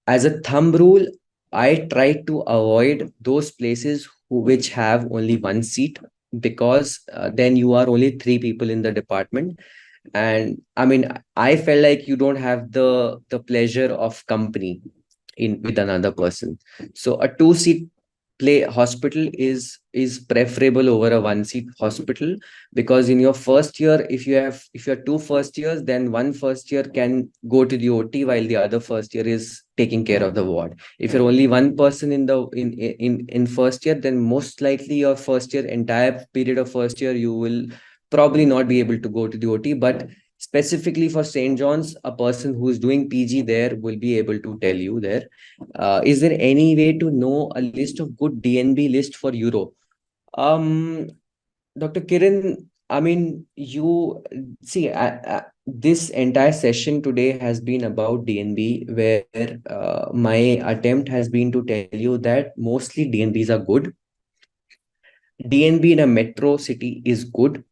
As a thumb rule, I try to avoid those places which have only one seat, because then you are only three people in the department, and I mean, I felt like you don't have the pleasure of company in with another person. So a two-seat play hospital is preferable over a one-seat hospital, because in your first year, if you have two first years, then one first year can go to the OT while the other first year is taking care of the ward. If you're only one person in first year, then most likely your first year, entire period of first year, you will probably not be able to go to the OT. But specifically for St. John's, a person who's doing PG there will be able to tell you there. Is there any way to know a list of good DNB list for Euro? Um, Dr. Kiran, I mean, you see, this entire session today has been about DNB, where my attempt has been to tell you that mostly DNBs are good. DNB in a metro city is good.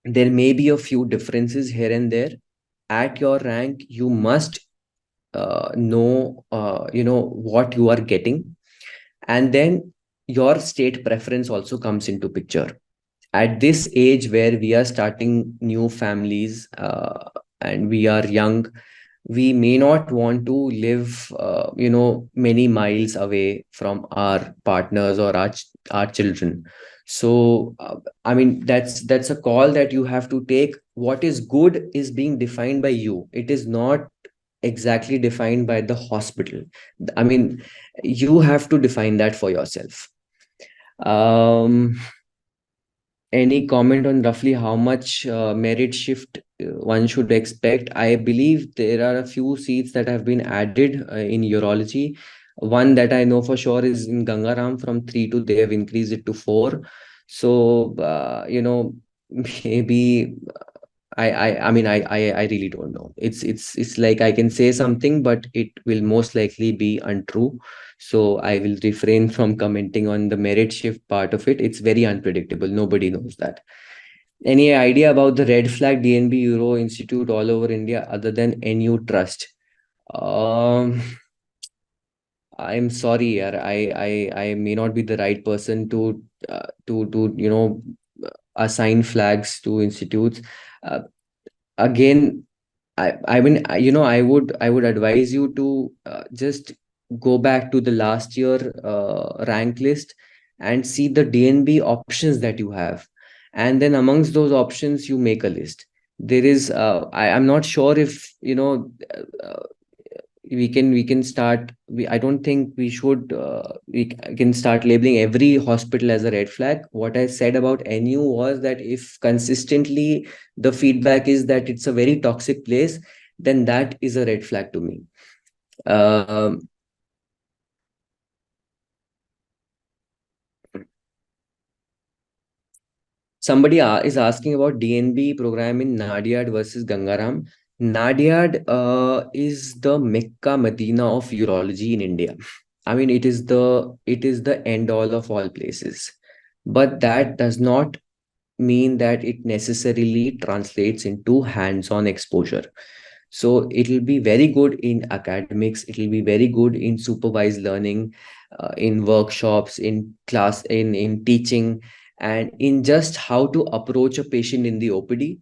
There may be a few differences here and there. At your rank, you must know, what you are getting, and then your state preference also comes into picture. At this age where we are starting new families, and we are young, we may not want to live many miles away from our partners or our children. So I mean, that's a call that you have to take. What is good is being defined by you. It is not exactly defined by the hospital. I mean, you have to define that for yourself. um any comment on roughly how much merit shift one should expect? I believe there are a few seats that have been added in urology. One that I know for sure is in Gangaram. From three to they have increased it to four. So maybe I really don't know. It's like I can say something, but it will most likely be untrue. So I will refrain from commenting on the merit shift part of it. It's very unpredictable. Nobody knows that. Any idea about the red flag DNB Euro Institute all over India other than NU Trust? Um, I'm sorry, yaar. I may not be the right person to assign flags to institutes. Uh, Again, I mean, I would advise you to just go back to the last year rank list and see the DNB options that you have, and then amongst those options you make a list. There is I'm not sure if we can start. I don't think we should. We can start labeling every hospital as a red flag. What I said about NU was that if consistently the feedback is that it's a very toxic place, then that is a red flag to me. Um, Somebody is asking about DNB program in Nadiad versus Gangaram. Nadiad is the Mecca Medina of urology in India. I mean, it is the end all places. But that does not mean that it necessarily translates into hands-on exposure. So it'll be very good in academics, it'll be very good in supervised learning, in workshops, in class, in teaching, and in just how to approach a patient in the OPD.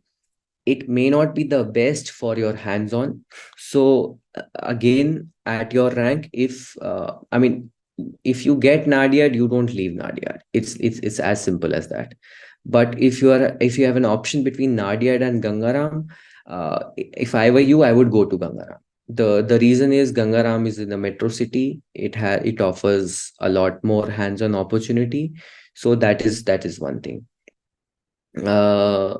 It may not be the best for your hands-on. So again, at your rank, if you get Nadiad, you don't leave Nadiad. It's as simple as that. But if you have an option between Nadiad and Gangaram, if I were you, I would go to Gangaram. The reason is Gangaram is in a metro city. It offers a lot more hands-on opportunity. So that is one thing. Uh,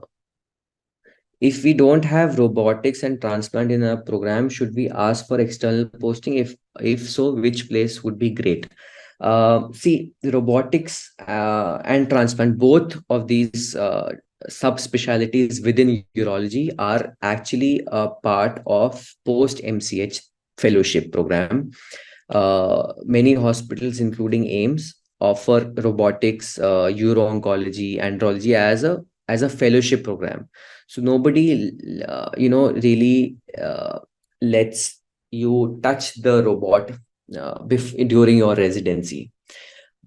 if we don't have robotics and transplant in our program, should we ask for external posting? If so, which place would be great? See, the robotics and transplant, both of these subspecialties within urology are actually a part of post MCH fellowship program. Many hospitals, including AIMS, offer robotics, uro-oncology, andrology as a fellowship program. So nobody, really lets you touch the robot during your residency.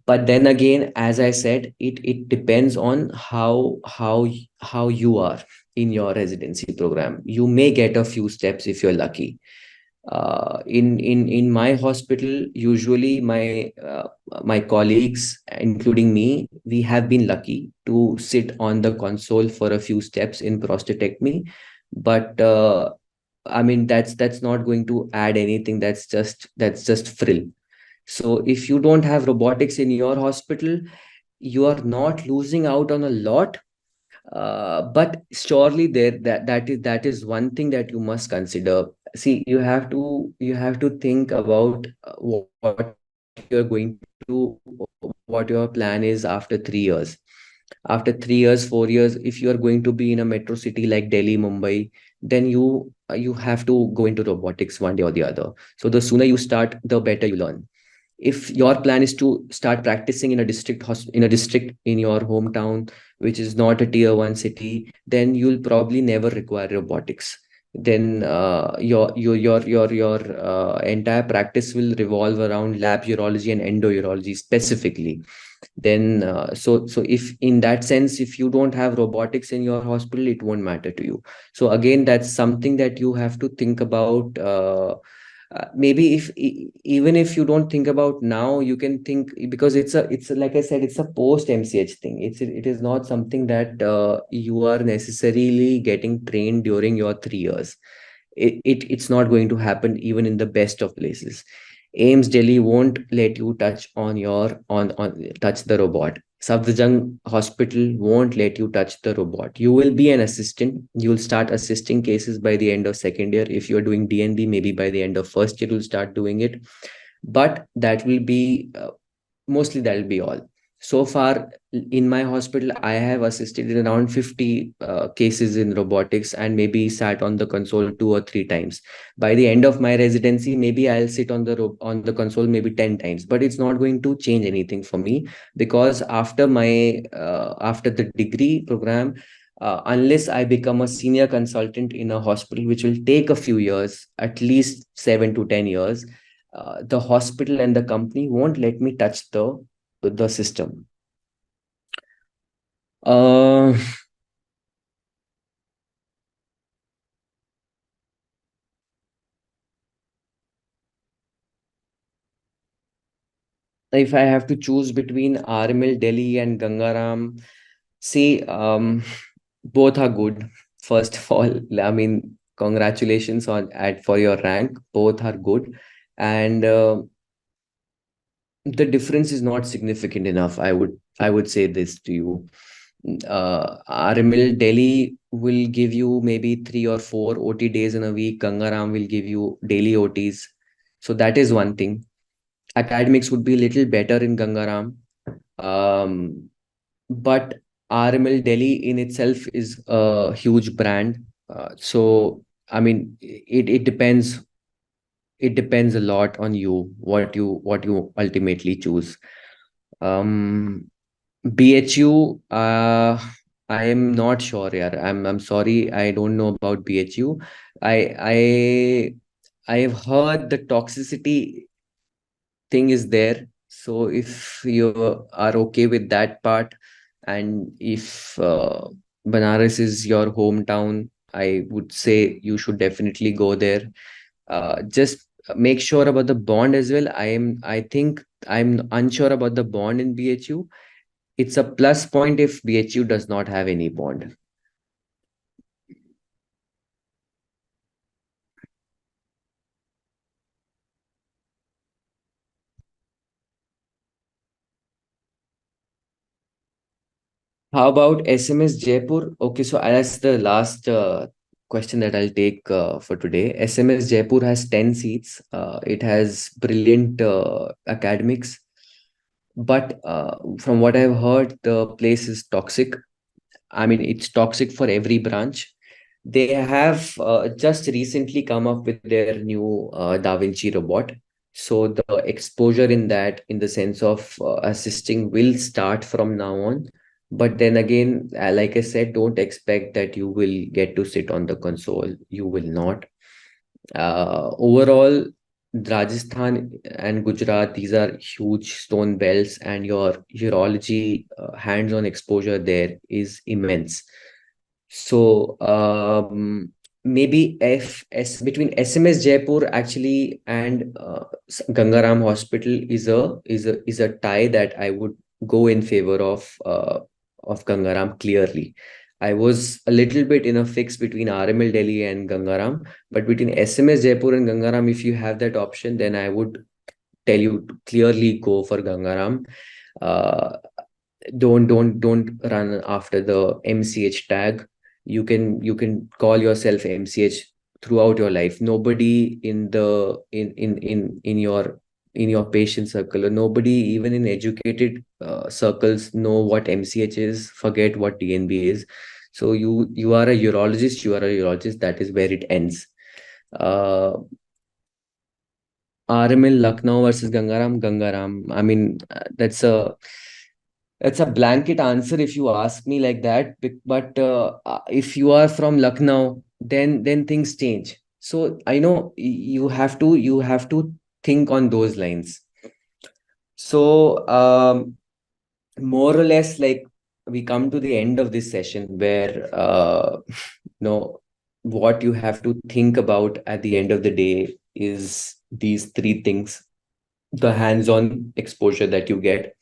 But then again, as I said, it depends on how you are in your residency program. You may get a few steps if you're lucky. In my hospital, usually my colleagues, including me, we have been lucky to sit on the console for a few steps in prostatectomy. But I mean, that's not going to add anything. That's just frill. So if you don't have robotics in your hospital, you are not losing out on a lot. But surely that is one thing that you must consider. See, you have to think about what your plan is after 3 years. After 3 years, 4 years, if you are going to be in a metro city like Delhi, Mumbai, then you have to go into robotics one day or the other. So the sooner you start, the better you learn. If your plan is to start practicing in a in a district in your hometown, which is not a tier 1 city, then you'll probably never require robotics. Then your entire practice will revolve around lab urology and endourology specifically. Then so if in that sense, if you don't have robotics in your hospital, it won't matter to you. So again, that's something that you have to think about. Maybe if even if you don't think about now, you can think, because like I said, it's a post MCH thing. It is not something that you are necessarily getting trained during your 3 years. It's not going to happen even in the best of places. AIMS Delhi won't let you touch on touch the robot. Safdarjung Hospital won't let you touch the robot. You will be an assistant. You'll start assisting cases by the end of second year. If you're doing DNB, maybe by the end of first year, you'll start doing it. But that will be mostly that'll be all. So far in my hospital, I have assisted in around 50 cases in robotics and maybe sat on the console 2 or 3 times. By the end of my residency, maybe I'll sit on on the console maybe 10 times, but it's not going to change anything for me, because after my after the degree program, unless I become a senior consultant in a hospital, which will take a few years, at least 7 to 10 years, the hospital and the company won't let me touch the system. Uh, if I have to choose between RML Delhi and Gangaram, see, both are good. First of all, I mean, congratulations on at for your rank. Both are good, and the difference is not significant enough. I would say this to you. RML Delhi will give you maybe 3 or 4 OT days in a week. Gangaram will give you daily OTs. So that is one thing. Academics would be a little better in Gangaram. But RML Delhi in itself is a huge brand. So I mean, it depends. It depends a lot on you, what you ultimately choose. Um, BHU, I am not sure. Yeah, I'm sorry. I don't know about BHU. I have heard the toxicity thing is there. So if you are okay with that part, and if Banaras is your hometown, I would say you should definitely go there. Just make sure about the bond as well. I think I'm unsure about the bond in BHU. It's a plus point if BHU does not have any bond. How about SMS Jaipur? Okay, so that's the last question that I'll take for today. SMS Jaipur has 10 seats. It has brilliant academics, but from what I've heard, the place is toxic. I mean, it's toxic for every branch. They have just recently come up with their new Da Vinci robot. So the exposure in that, in the sense of assisting, will start from now on. But then again, like I said, don't expect that you will get to sit on the console. You will not. Overall, Rajasthan and Gujarat, these are huge stone belts, and your urology hands-on exposure there is immense. So maybe between SMS Jaipur actually and Gangaram Hospital is a tie that I would go in favor of Gangaram clearly. I was a little bit in a fix between RML Delhi and Gangaram, but between SMS Jaipur and Gangaram, if you have that option, then I would tell you to clearly go for Gangaram. Uh, don't run after the MCH tag. You can call yourself MCH throughout your life. Nobody in your patient circle, or nobody even in educated circles, know what MCH is, forget what DNB is. So you are a urologist, you are a urologist. That is where it ends. Uh, RML Lucknow versus Gangaram, Gangaram. I mean, that's a blanket answer if you ask me like that. But if you are from Lucknow, then things change. So I know you have to think on those lines. So more or less, like, we come to the end of this session where you know what you have to think about at the end of the day is these three things: the hands-on exposure that you get,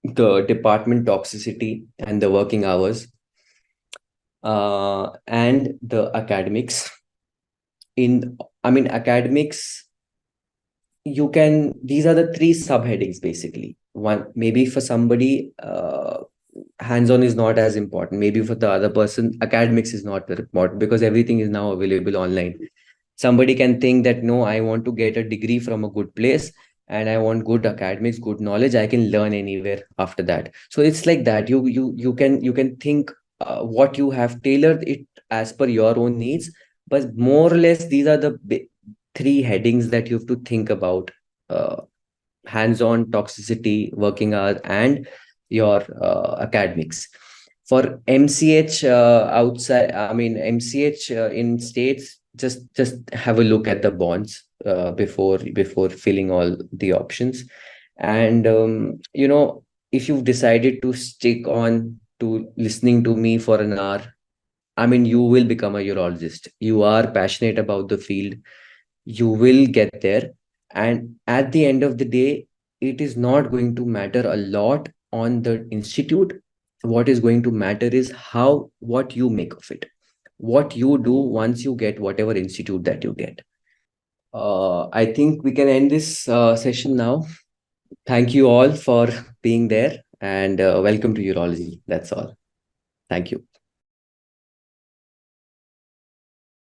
the department toxicity and the working hours, and the academics. In I mean, academics, you can these are the three subheadings basically. One, maybe for somebody, hands-on is not as important. Maybe for the other person, academics is not very important because everything is now available online. Somebody can think that, no, I want to get a degree from a good place and I want good academics, good knowledge, I can learn anywhere after that. So it's like that. You can think what you have tailored it as per your own needs. But more or less, these are the three headings that you have to think about: uh, hands-on, toxicity, working hours, and your academics. For MCH outside, I mean MCH in states, just have a look at the bonds before filling all the options. And if you've decided to stick on to listening to me for an hour, I mean, you will become a urologist. You are passionate about the field, you will get there. And at the end of the day, it is not going to matter a lot on the institute. What is going to matter is how what you make of it, what you do once you get whatever institute that you get. I think we can end this session now. Thank you all for being there, and welcome to urology. That's all. Thank you.